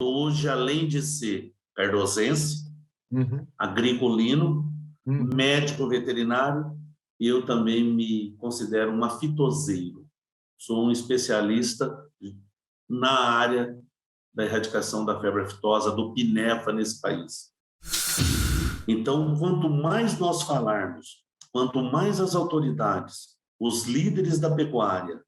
Hoje, além de ser cardosense, agriculino, médico veterinário, eu também me considero um aftoseiro. Sou um especialista na área da erradicação da febre aftosa, do PINEFA nesse país. Então, quanto mais nós falarmos, quanto mais as autoridades, os líderes da pecuária,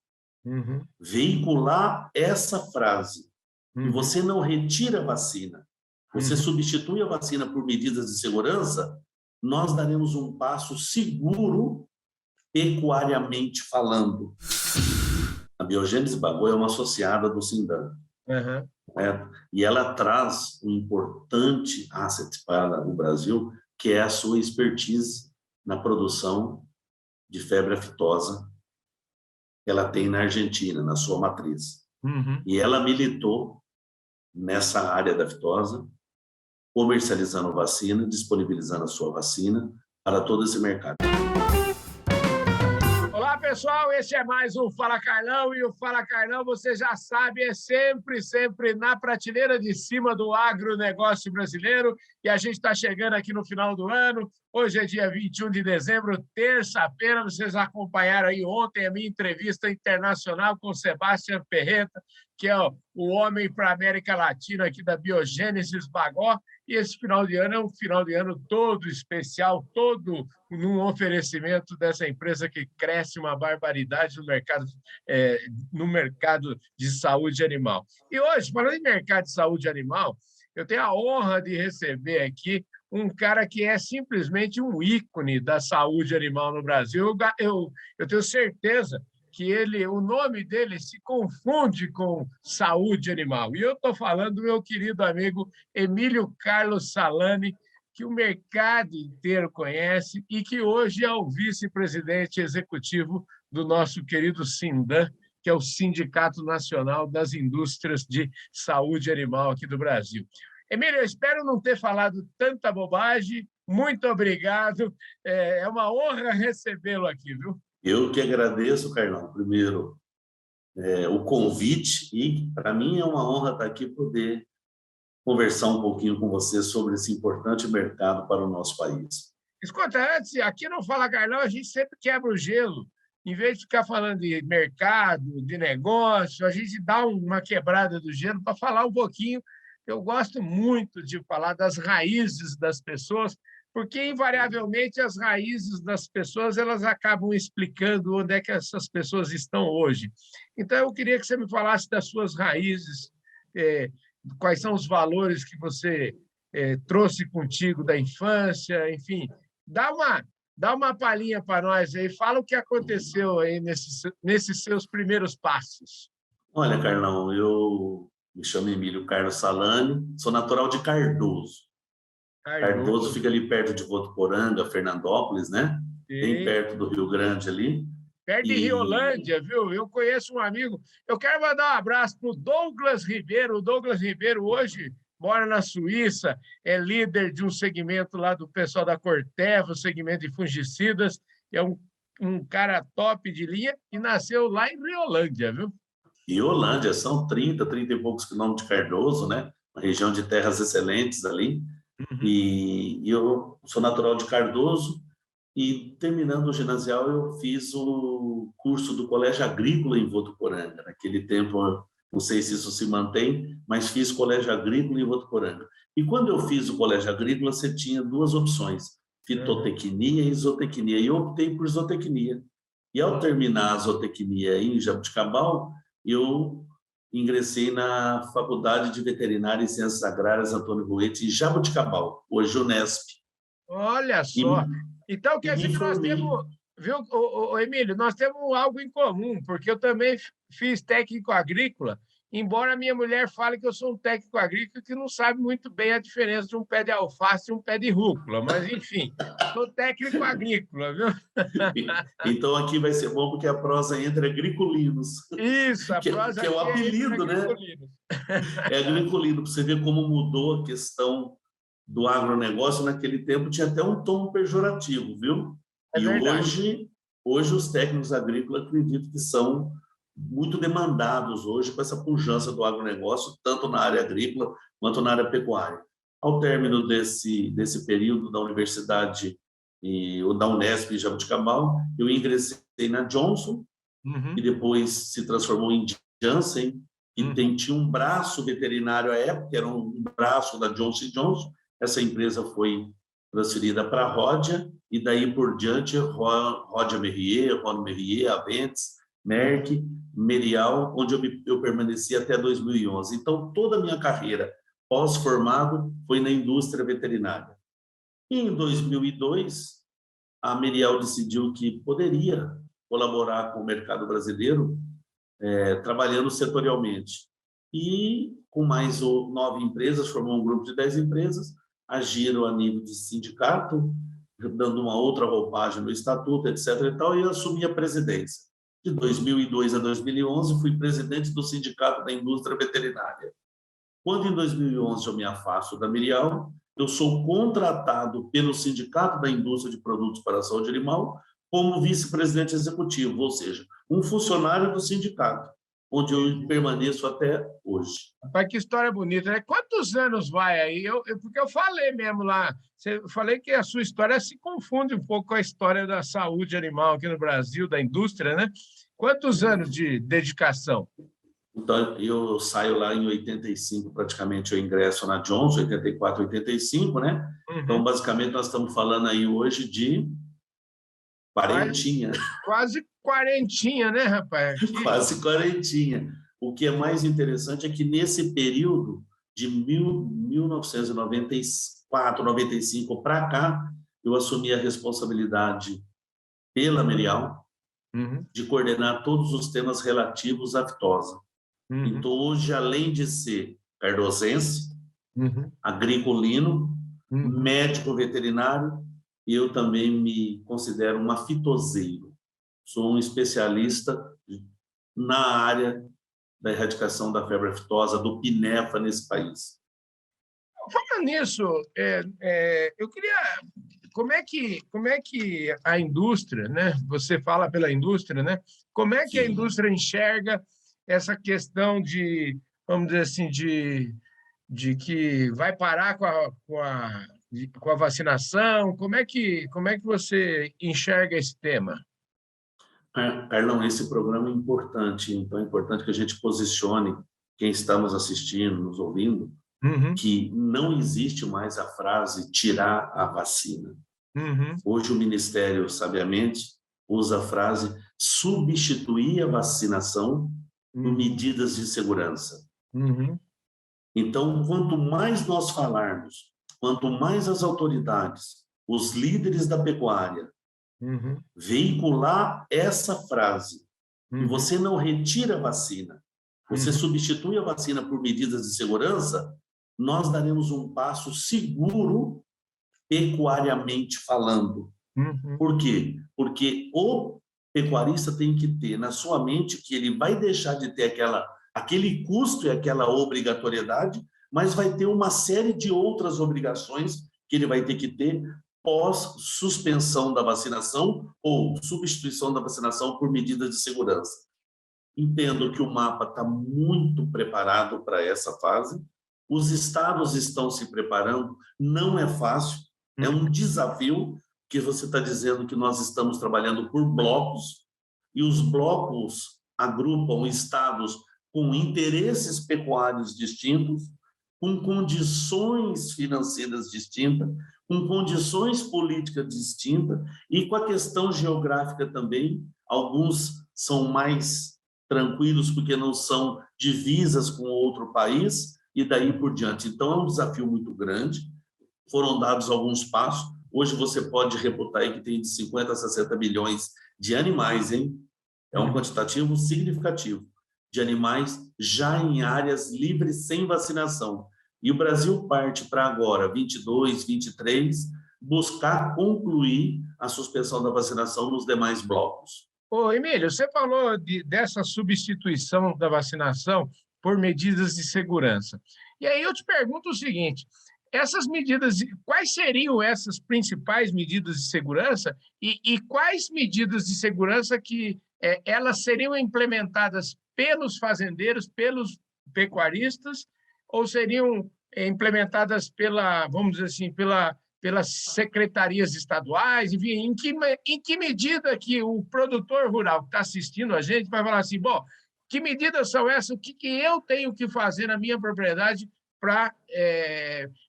veicular essa frase, e você não retira a vacina, você substitui a vacina por medidas de segurança, nós daremos um passo seguro, pecuariamente falando. A Biogênese Bagô é uma associada do Sindan. E ela traz um importante asset para o Brasil, que é a sua expertise na produção de febre aftosa que ela tem na Argentina, na sua matriz. E ela militou nessa área da aftosa, comercializando vacina, disponibilizando a sua vacina para todo esse mercado. Olá, pessoal, esse é mais um Fala Carlão, e o Fala Carlão, você já sabe, é sempre na prateleira de cima do agronegócio brasileiro, e a gente está chegando aqui no final do ano. Hoje é dia 21 de dezembro, terça-feira. Vocês acompanharam aí ontem a minha entrevista internacional com o Sebastião Ferreira, que é o homem para a América Latina aqui da Biogênese Bagó. E esse final de ano é um final de ano todo especial, todo num oferecimento dessa empresa que cresce uma barbaridade no mercado de saúde animal. E hoje, falando em mercado de saúde animal, eu tenho a honra de receber aqui um cara que é simplesmente um ícone da saúde animal no Brasil. Eu tenho certeza que o nome dele se confunde com saúde animal. E eu estou falando do meu querido amigo Emílio Carlos Salani, que o mercado inteiro conhece e que hoje é o vice-presidente executivo do nosso querido Sindan, que é o Sindicato Nacional das Indústrias de Saúde Animal aqui do Brasil. Emílio, eu espero não ter falado tanta bobagem. Muito obrigado. É uma honra recebê-lo aqui, viu? Eu que agradeço, Carlão, primeiro o convite, e para mim é uma honra estar aqui poder conversar um pouquinho com você sobre esse importante mercado para o nosso país. Escuta, antes, aqui no Fala Carlão, a gente sempre quebra o gelo. Em vez de ficar falando de mercado, de negócio, a gente dá uma quebrada do gelo para falar um pouquinho. Eu gosto muito de falar das raízes das pessoas, porque, invariavelmente, as raízes das pessoas elas acabam explicando onde é que essas pessoas estão hoje. Então, eu queria que você me falasse das suas raízes, quais são os valores que você trouxe contigo da infância, enfim. Dá uma palhinha para nós aí, fala o que aconteceu aí nesses seus primeiros passos. Olha, Carlão, eu me chamo Emílio Carlos Salani, sou natural de Cardoso. Cardoso fica ali perto de Votuporanga, Fernandópolis, né? Sim. Bem perto do Rio Grande ali. Perto de Riolândia, viu? Eu conheço um amigo. Eu quero mandar um abraço para o Douglas Ribeiro. O Douglas Ribeiro hoje mora na Suíça, é líder de um segmento lá do pessoal da Corteva, o segmento de fungicidas. É um cara top de linha e nasceu lá em Riolândia, viu? Riolândia, são 30 e poucos quilômetros de Cardoso, né? Uma região de terras excelentes ali. E eu sou natural de Cardoso e, terminando o ginasial, eu fiz o curso do Colégio Agrícola em Votuporanga. Naquele tempo, não sei se isso se mantém, mas fiz Colégio Agrícola em Votuporanga. E quando eu fiz o Colégio Agrícola, você tinha duas opções, fitotecnia e zootecnia, e eu optei por zootecnia. E ao terminar a zootecnia em Jabuticabal, eu ingressei na Faculdade de Veterinária e Ciências Agrárias Antônio Ruete, em Jabuticabal, hoje Unesp. Olha só! Então, quer dizer que nós temos, viu, Emílio, nós temos algo em comum, porque eu também fiz técnico agrícola, embora a minha mulher fale que eu sou um técnico agrícola que não sabe muito bem a diferença de um pé de alface e um pé de rúcula, mas, enfim, sou técnico agrícola, viu? Então, aqui vai ser bom, porque a prosa entra agriculinos. Isso, a prosa que é o apelido, né? É agriculino, para você ver como mudou a questão do agronegócio. Naquele tempo tinha até um tom pejorativo, viu? É verdade. Hoje os técnicos agrícolas acreditam que são muito demandados hoje com essa pujança do agronegócio, tanto na área agrícola quanto na área pecuária. Ao término desse período da universidade ou da Unesp em Jaboticabal, eu ingressei na Johnson, que depois se transformou em Janssen, que tinha um braço veterinário à época, era um braço da Johnson & Johnson. Essa empresa foi transferida para a Ródia, e daí por diante, Ródia Merrier, Rony Merrier, Aventis, Merck, Merial, onde eu permaneci até 2011. Então, toda a minha carreira pós-formado foi na indústria veterinária. E em 2002, a Merial decidiu que poderia colaborar com o mercado brasileiro, trabalhando setorialmente. E, com mais 9 empresas, formou um grupo de 10 empresas, agiram a nível de sindicato, dando uma outra roupagem no estatuto, etc. e tal, e eu assumi a presidência. De 2002 a 2011, fui presidente do Sindicato da Indústria Veterinária. Quando, em 2011, eu me afasto da Merial, eu sou contratado pelo Sindicato da Indústria de Produtos para a Saúde Animal como vice-presidente executivo, ou seja, um funcionário do sindicato, onde eu permaneço até hoje. Rapaz, que história bonita, né? Quantos anos vai aí? Porque eu falei mesmo lá, eu falei que a sua história se confunde um pouco com a história da saúde animal aqui no Brasil, da indústria, né? Quantos anos de dedicação? Então, eu saio lá em 85, praticamente, eu ingresso na Johnson, 84, 85, né? Então, basicamente, nós estamos falando aí hoje de quarentinha. Quase quarentinha, né, rapaz? Quase quarentinha. O que é mais interessante é que nesse período de 1994, 95 para cá, eu assumi a responsabilidade pela Merial de coordenar todos os temas relativos à aftosa. Então, hoje, além de ser cardosense, agriculino, médico veterinário, eu também me considero um aftoseiro. Sou um especialista na área da erradicação da febre aftosa, do PINEFA nesse país. Falando nisso, eu queria... Como é que a indústria, né? Você fala pela indústria, né? Como é que a indústria enxerga essa questão de, vamos dizer assim, de que vai parar com a vacinação? Como é que você enxerga esse tema? Carlão, esse programa é importante, então é importante que a gente posicione quem está nos assistindo, nos ouvindo, que não existe mais a frase tirar a vacina. Hoje o Ministério, sabiamente, usa a frase substituir a vacinação por medidas de segurança. Então, quanto mais nós falarmos, quanto mais as autoridades, os líderes da pecuária, veicular essa frase, e você não retira a vacina, você substitui a vacina por medidas de segurança, nós daremos um passo seguro, pecuariamente falando. Por quê? Porque o pecuarista tem que ter na sua mente que ele vai deixar de ter aquele custo e aquela obrigatoriedade, mas vai ter uma série de outras obrigações que ele vai ter que ter pós-suspensão da vacinação ou substituição da vacinação por medidas de segurança. Entendo que o mapa está muito preparado para essa fase, os estados estão se preparando, não é fácil, é um desafio, que você está dizendo que nós estamos trabalhando por blocos, e os blocos agrupam estados com interesses pecuários distintos, com condições financeiras distintas, com condições políticas distintas e com a questão geográfica também. Alguns são mais tranquilos porque não são divisas com outro país e daí por diante. Então, é um desafio muito grande. Foram dados alguns passos. Hoje você pode reputar aí que tem de 50 a 60 milhões de animais, hein? É um quantitativo significativo de animais já em áreas livres sem vacinação. E o Brasil parte para agora, 22, 23, buscar concluir a suspensão da vacinação nos demais blocos. Ô, Emílio, você falou dessa substituição da vacinação por medidas de segurança. E aí eu te pergunto o seguinte, quais seriam essas principais medidas de segurança e quais medidas de segurança que elas seriam implementadas pelos fazendeiros, pelos pecuaristas, ou seriam implementadas vamos dizer assim, pelas secretarias estaduais? Enfim, em que medida que o produtor rural que está assistindo a gente vai falar assim, bom, que medidas são essas? O que eu tenho que fazer na minha propriedade para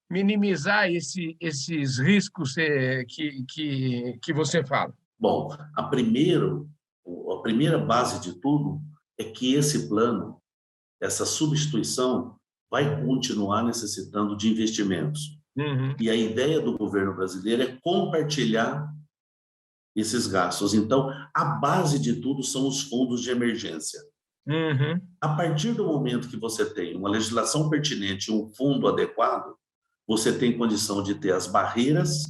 minimizar esses riscos que você fala? Bom, a primeira base de tudo é que esse plano, essa substituição, vai continuar necessitando de investimentos. Uhum. E a ideia do governo brasileiro é compartilhar esses gastos. Então, a base de tudo são os fundos de emergência. Uhum. A partir do momento que você tem uma legislação pertinente, um fundo adequado, você tem condição de ter as barreiras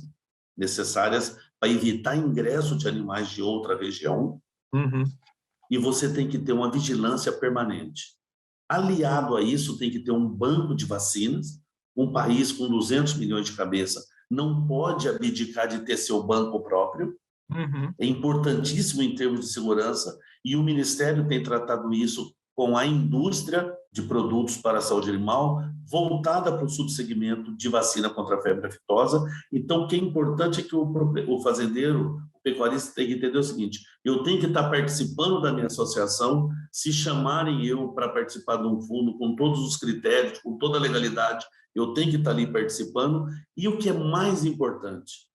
necessárias para evitar ingresso de animais de outra região, Uhum. e você tem que ter uma vigilância permanente. Aliado a isso, tem que ter um banco de vacinas. Um país com 200 milhões de cabeça não pode abdicar de ter seu banco próprio. Uhum. É importantíssimo em termos de segurança, e o Ministério tem tratado isso com a indústria de produtos para a saúde animal, voltada para o subsegmento de vacina contra a febre aftosa. Então, o que é importante é que o fazendeiro, o pecuarista, tem que entender o seguinte: eu tenho que estar participando da minha associação, se chamarem eu para participar de um fundo com todos os critérios, com toda a legalidade, eu tenho que estar ali participando. E o que é mais importante,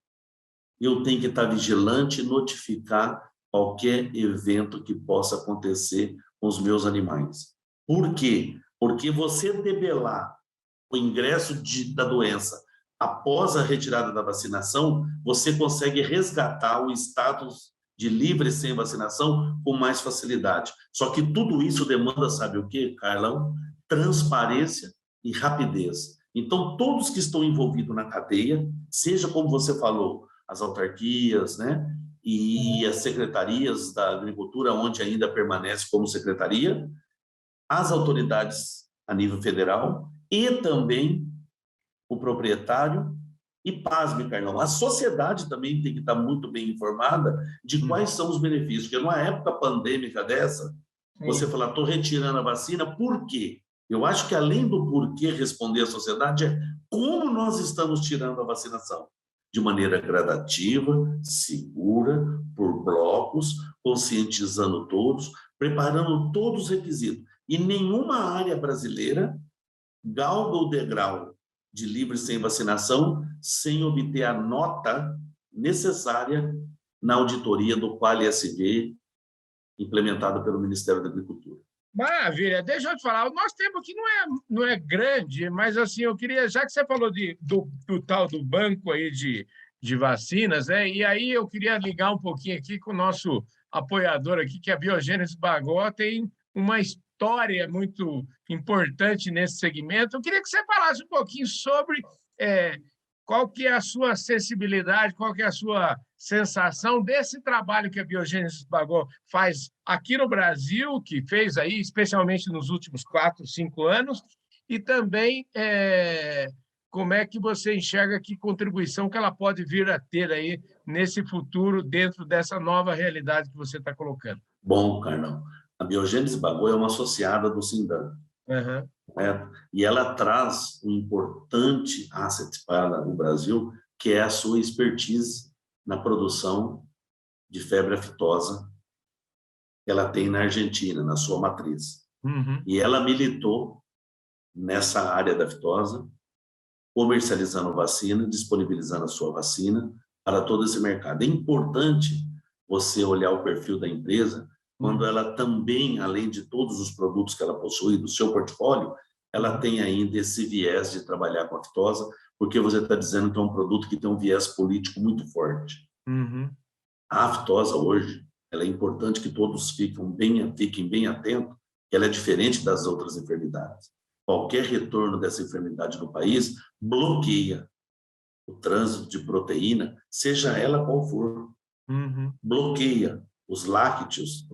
eu tenho que estar vigilante e notificar qualquer evento que possa acontecer com os meus animais. Por quê? Porque você debelar o ingresso da doença após a retirada da vacinação, você consegue resgatar o status de livre sem vacinação com mais facilidade. Só que tudo isso demanda, sabe o quê, Carlão? Transparência e rapidez. Então, todos que estão envolvidos na cadeia, seja como você falou, as autarquias, né, e as secretarias da agricultura, onde ainda permanece como secretaria, as autoridades a nível federal e também o proprietário. E pasme, Carlão, a sociedade também tem que estar muito bem informada de quais são os benefícios, porque numa época pandêmica dessa, você fala, estou retirando a vacina, por quê? Eu acho que além do porquê responder à sociedade é como nós estamos tirando a vacinação. De maneira gradativa, segura, por blocos, conscientizando todos, preparando todos os requisitos. E nenhuma área brasileira galga o degrau de livre sem vacinação sem obter a nota necessária na auditoria do Quali-SG, implementada pelo Ministério da Agricultura. Maravilha. Deixa eu te falar, o nosso tempo aqui não é grande, mas assim, eu queria, já que você falou do tal do banco aí de vacinas, né? E aí eu queria ligar um pouquinho aqui com o nosso apoiador aqui, que é a Biogênese Bagó, tem uma história muito importante nesse segmento. Eu queria que você falasse um pouquinho sobre qual que é a sua sensibilidade, qual que é a sua sensação desse trabalho que a Biogênese Bagó faz aqui no Brasil, que fez aí, especialmente nos últimos 4, 5 anos, e também como é que você enxerga que contribuição que ela pode vir a ter aí nesse futuro dentro dessa nova realidade que você está colocando. Bom, Carlão, a Biogênese Bagó é uma associada do Sindan. Uhum. E ela traz um importante asset para o Brasil, que é a sua expertise na produção de febre aftosa que ela tem na Argentina, na sua matriz. Uhum. E ela militou nessa área da aftosa, comercializando vacina, disponibilizando a sua vacina para todo esse mercado. É importante você olhar o perfil da empresa quando ela também, além de todos os produtos que ela possui do seu portfólio, ela tem ainda esse viés de trabalhar com a aftosa, porque você está dizendo que é um produto que tem um viés político muito forte. Uhum. A aftosa hoje, ela é importante que todos fiquem bem atentos, que ela é diferente das outras enfermidades. Qualquer retorno dessa enfermidade no país bloqueia o trânsito de proteína, seja ela qual for. Uhum. Bloqueia os lácteos,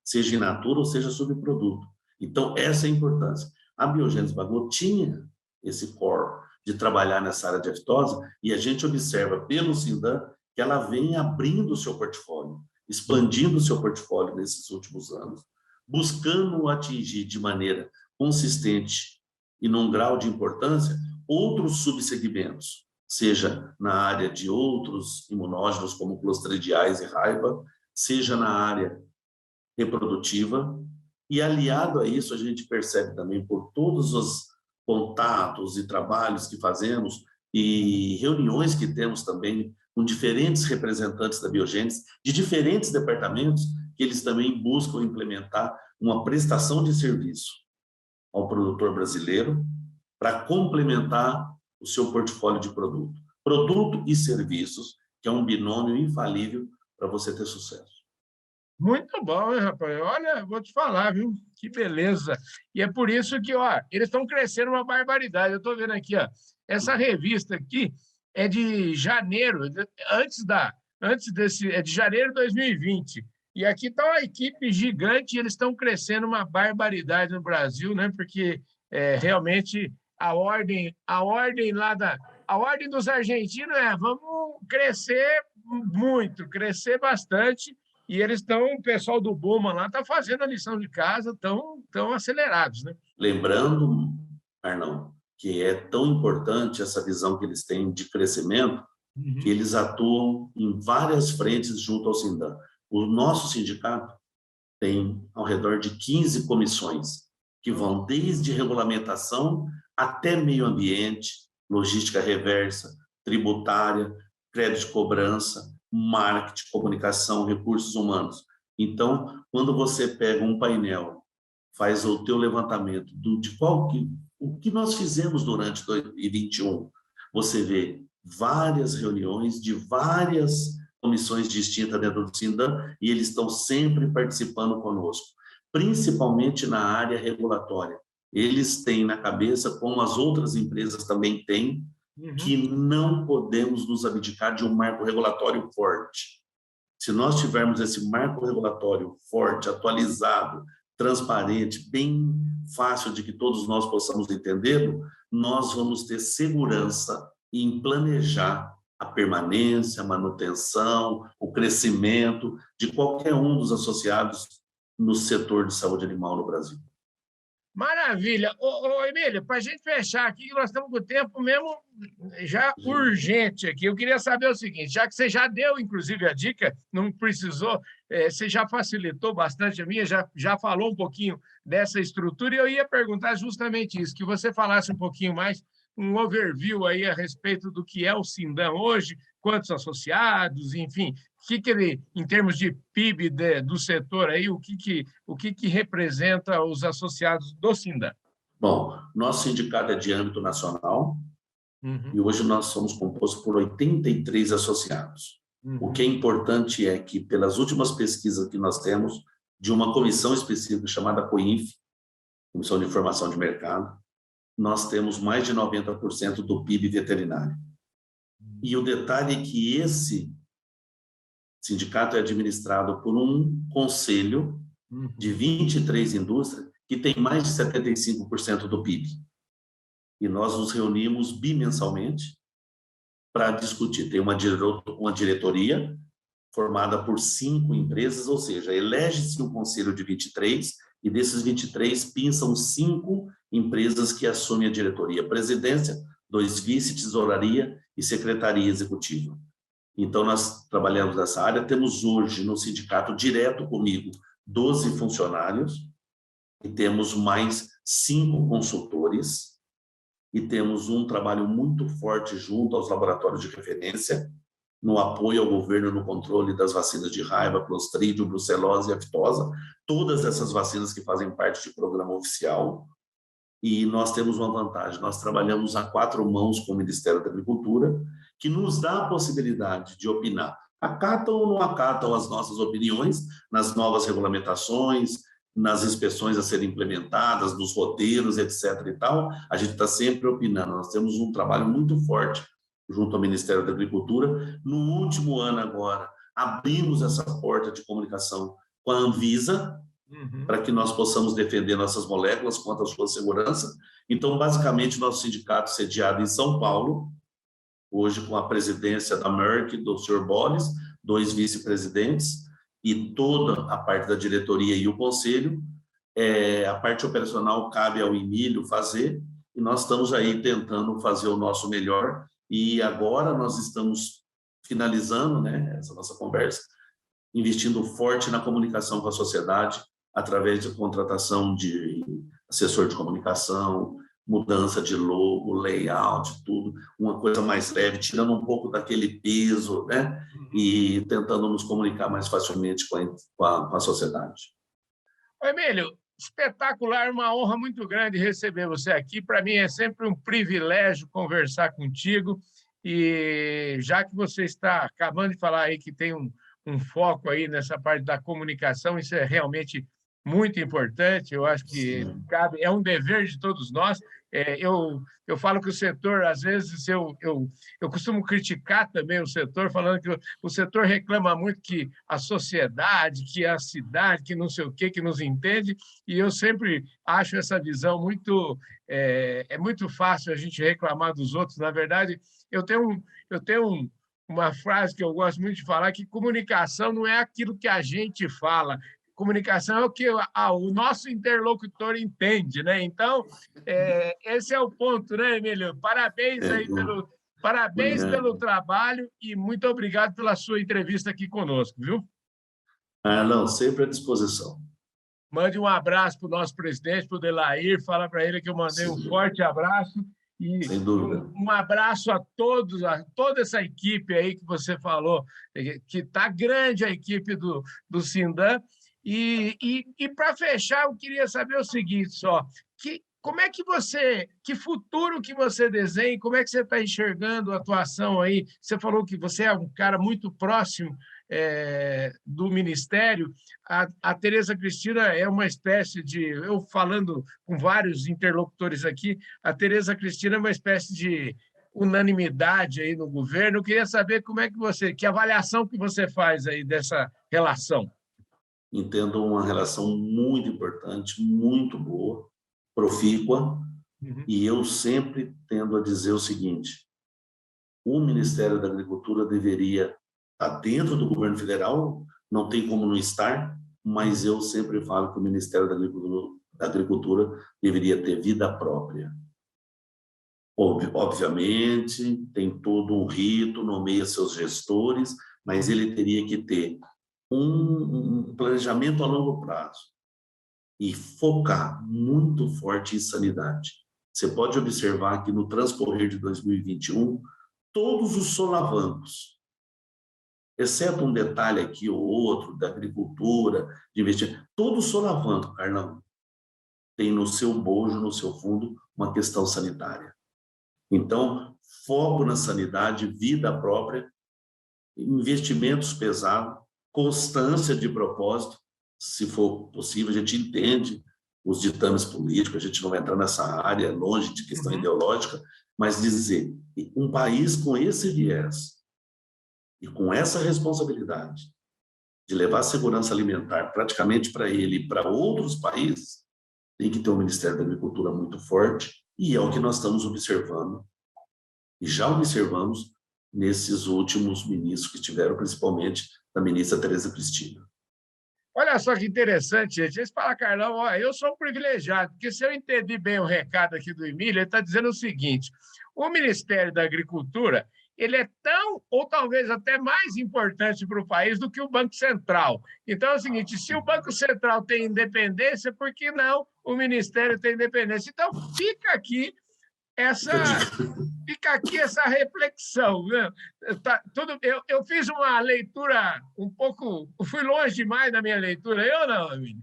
seja in natura ou seja subproduto. Então, essa é a importância. A Biogênese Bagó tinha esse core de trabalhar nessa área de aftosa, e a gente observa pelo Sindan que ela vem abrindo o seu portfólio. expandindo o seu portfólio nesses últimos anos, buscando atingir de maneira consistente e num grau de importância outros subsegmentos, seja na área de outros imunógenos, como clostridiais e raiva, seja na área reprodutiva, e aliado a isso, a gente percebe também por todos os contatos e trabalhos que fazemos e reuniões que temos também com diferentes representantes da biogênese, de diferentes departamentos, que eles também buscam implementar uma prestação de serviço ao produtor brasileiro para complementar o seu portfólio de produto. Produto e serviços, que é um binômio infalível para você ter sucesso. Muito bom, hein, rapaz? Olha, vou te falar, viu? Que beleza. E é por isso que, ó, eles estão crescendo uma barbaridade. Eu estou vendo aqui, ó, essa revista aqui é de janeiro, é de janeiro de 2020. E aqui está uma equipe gigante e eles estão crescendo uma barbaridade no Brasil, né? Porque realmente a ordem dos argentinos vamos crescer muito, crescer bastante. E o pessoal do Buma lá está fazendo a lição de casa, tão acelerados, né? Lembrando, Arnão, que é tão importante essa visão que eles têm de crescimento, que eles atuam em várias frentes junto ao Sindan. O nosso sindicato tem ao redor de 15 comissões, que vão desde regulamentação até meio ambiente, logística reversa, tributária, crédito de cobrança, marketing, comunicação, recursos humanos. Então, quando você pega um painel, faz o teu levantamento o que nós fizemos durante 2021, você vê várias reuniões de várias comissões distintas dentro do Sindan e eles estão sempre participando conosco, principalmente na área regulatória. Eles têm na cabeça, como as outras empresas também têm, que não podemos nos abdicar de um marco regulatório forte. Se nós tivermos esse marco regulatório forte, atualizado, transparente, bem fácil de que todos nós possamos entendê-lo, nós vamos ter segurança em planejar a permanência, a manutenção, o crescimento de qualquer um dos associados no setor de saúde animal no Brasil. Maravilha. Ô, Emílio, para a gente fechar aqui, nós estamos com o tempo mesmo já urgente aqui. Eu queria saber o seguinte, já que você já deu, inclusive, a dica, não precisou, você já facilitou bastante a minha, já falou um pouquinho dessa estrutura, e eu ia perguntar justamente isso, que você falasse um pouquinho mais, um overview aí a respeito do que é o Sindan hoje, quantos associados, enfim, ele, em termos de PIB do setor aí, o que representa os associados do Sindan? Bom, nosso sindicato é de âmbito nacional e hoje nós somos compostos por 83 associados. O que é importante é que, pelas últimas pesquisas que nós temos, de uma comissão específica chamada COINF, Comissão de Informação de Mercado, nós temos mais de 90% do PIB veterinário. E o detalhe é que esse sindicato é administrado por um conselho de 23 indústrias que tem mais de 75% do PIB. E nós nos reunimos bimensalmente para discutir. Tem uma diretoria formada por 5 empresas, ou seja, elege-se um conselho de 23 e desses 23 pinçam 5 empresas que assumem a diretoria, presidência, 2 vice, tesouraria e secretaria executiva. Então, nós trabalhamos nessa área, temos hoje no sindicato direto comigo 12 funcionários e temos mais 5 consultores e temos um trabalho muito forte junto aos laboratórios de referência no apoio ao governo no controle das vacinas de raiva, clostridio, brucelose e aftosa, todas essas vacinas que fazem parte de programa oficial. E nós temos uma vantagem, nós trabalhamos a 4 mãos com o Ministério da Agricultura, que nos dá a possibilidade de opinar. Acatam ou não acatam as nossas opiniões nas novas regulamentações, nas inspeções a serem implementadas, nos roteiros, etc. e tal, a gente está sempre opinando. Nós temos um trabalho muito forte junto ao Ministério da Agricultura. No último ano agora, abrimos essa porta de comunicação com a Anvisa, para que nós possamos defender nossas moléculas quanto à sua segurança. Então, basicamente, nosso sindicato sediado em São Paulo, hoje com a presidência da Merck, do Sr. Boris, 2 vice-presidentes, e toda a parte da diretoria e o conselho. A parte operacional cabe ao Emílio fazer, e nós estamos aí tentando fazer o nosso melhor, e agora nós estamos finalizando, né, essa nossa conversa, investindo forte na comunicação com a sociedade, através de contratação de assessor de comunicação, mudança de logo, layout, tudo, uma coisa mais leve, tirando um pouco daquele peso, né? E tentando nos comunicar mais facilmente com a sociedade. Emílio, espetacular, uma honra muito grande receber você aqui. Para mim é sempre um privilégio conversar contigo. E já que você está acabando de falar aí que tem um foco aí nessa parte da comunicação, isso é realmente muito importante. Eu acho que cabe, é um dever de todos nós. Eu falo que o setor, às vezes, eu costumo criticar também o setor, falando que o setor reclama muito que a sociedade, que a cidade, que não sei o quê, que nos entende, e eu sempre acho essa visão muito... É muito fácil a gente reclamar dos outros. Na verdade, eu tenho uma frase que eu gosto muito de falar, que comunicação não é aquilo que a gente fala, comunicação é o que o nosso interlocutor entende, né? Então, esse é o ponto, né, Emílio? Parabéns aí pelo trabalho e muito obrigado pela sua entrevista aqui conosco, viu? Não, sempre à disposição. Mande um abraço para o nosso presidente, para o Delair, fala para ele que eu mandei um forte abraço. E sem dúvida. Um abraço a todos, a toda essa equipe aí que você falou, que está grande a equipe do Sindan. E para fechar, eu queria saber o seguinte só, como é que futuro que você desenha, como é que você está enxergando a atuação aí? Você falou que você é um cara muito próximo do Ministério. A Tereza Cristina é uma espécie de... Eu falando com vários interlocutores aqui, a Tereza Cristina é uma espécie de unanimidade aí no governo. Eu queria saber como é que avaliação que você faz aí dessa relação. Entendo uma relação muito importante, muito boa, profícua, e eu sempre tendo a dizer o seguinte: o Ministério da Agricultura deveria estar dentro do governo federal, não tem como não estar, mas eu sempre falo que o Ministério da Agricultura deveria ter vida própria. Obviamente, tem todo um rito, nomeia seus gestores, mas ele teria que ter um planejamento a longo prazo e focar muito forte em sanidade. Você pode observar que no transcorrer de 2021, todos os solavancos, exceto um detalhe aqui ou outro da agricultura, de investimento, todo solavanco, Carlão, tem no seu bojo, no seu fundo, uma questão sanitária. Então, foco na sanidade, vida própria, investimentos pesados, constância de propósito, se for possível, a gente entende os ditames políticos, a gente não vai entrar nessa área, longe de questão ideológica, mas dizer, um país com esse viés e com essa responsabilidade de levar a segurança alimentar praticamente para ele e para outros países, tem que ter um Ministério da Agricultura muito forte, e é o que nós estamos observando, e já observamos nesses últimos ministros que tiveram, principalmente da ministra Tereza Cristina. Olha só que interessante, gente. Eles falam, Carlão, ó, eu sou um privilegiado, porque se eu entendi bem o recado aqui do Emílio, ele está dizendo o seguinte: o Ministério da Agricultura ele é tão, ou talvez até mais importante para o país do que o Banco Central. Então é o seguinte: se o Banco Central tem independência, por que não o Ministério tem independência? Então fica aqui essa reflexão, né? Eu fiz uma leitura um pouco... Fui longe demais na minha leitura, eu não, Emílio?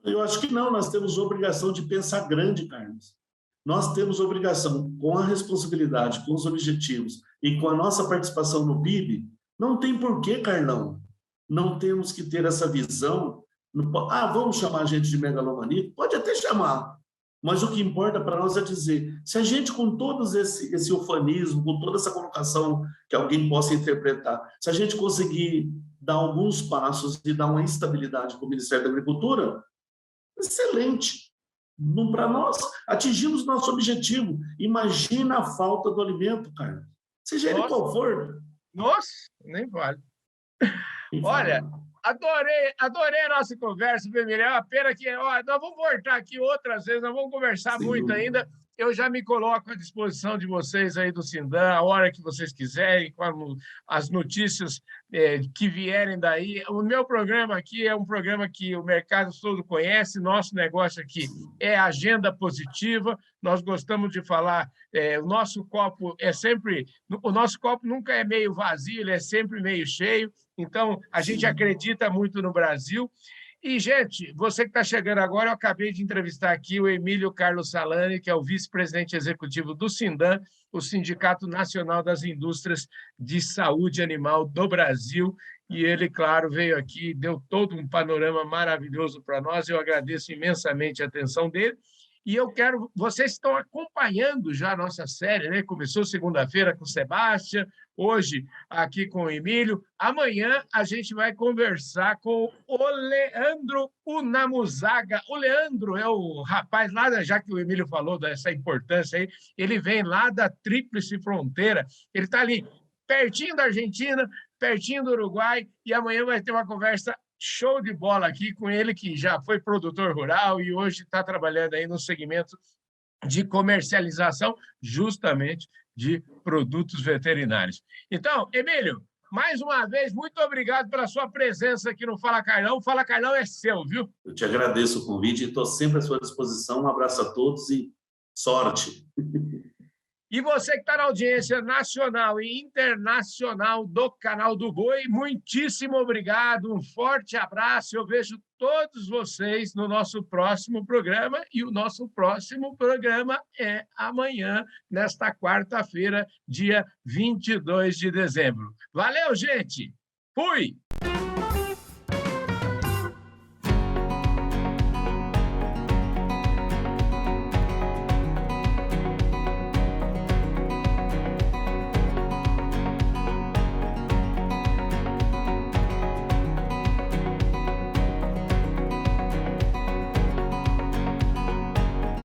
Eu acho que não, nós temos obrigação de pensar grande, Carlos. Nós temos obrigação, com a responsabilidade, com os objetivos e com a nossa participação no PIB, não tem porquê, Carlão, não temos que ter essa visão. Vamos chamar a gente de megalomaníaco? Pode até chamar. Mas o que importa para nós é dizer, se a gente, com todo esse ufanismo, com toda essa colocação que alguém possa interpretar, se a gente conseguir dar alguns passos e dar uma estabilidade para o Ministério da Agricultura, excelente. Para nós, atingimos nosso objetivo. Imagina a falta do alimento, cara. Seja ele qual for. Nossa, nem vale. Olha, Adorei a nossa conversa, Emílio. É uma pena que nós vamos voltar aqui outras vezes, nós vamos conversar muito ainda. Eu já me coloco à disposição de vocês aí do Sindan, a hora que vocês quiserem, com as notícias que vierem daí. O meu programa aqui é um programa que o mercado todo conhece, nosso negócio aqui é agenda positiva, nós gostamos de falar, o nosso copo nunca é meio vazio, ele é sempre meio cheio, então a gente acredita muito no Brasil. E, gente, você que está chegando agora, eu acabei de entrevistar aqui o Emílio Carlos Salani, que é o vice-presidente executivo do Sindan, o Sindicato Nacional das Indústrias de Saúde Animal do Brasil. E ele, claro, veio aqui, deu todo um panorama maravilhoso para nós. Eu agradeço imensamente a atenção dele. E eu quero... Vocês estão acompanhando já a nossa série, né? Começou segunda-feira com o Sebastião, hoje aqui com o Emílio. Amanhã a gente vai conversar com o Leandro Unamuzaga. O Leandro é o rapaz lá, já que o Emílio falou dessa importância aí, ele vem lá da Tríplice Fronteira, ele está ali pertinho da Argentina, pertinho do Uruguai, e amanhã vai ter uma conversa show de bola aqui com ele, que já foi produtor rural e hoje está trabalhando aí no segmento de comercialização, justamente de produtos veterinários. Então, Emílio, mais uma vez, muito obrigado pela sua presença aqui no Fala Carlão. O Fala Carlão é seu, viu? Eu te agradeço o convite e estou sempre à sua disposição. Um abraço a todos e sorte. E você que está na audiência nacional e internacional do Canal do Boi, muitíssimo obrigado, um forte abraço. Eu vejo todos vocês no nosso próximo programa, e o nosso próximo programa é amanhã, nesta quarta-feira, dia 22 de dezembro. Valeu, gente! Fui!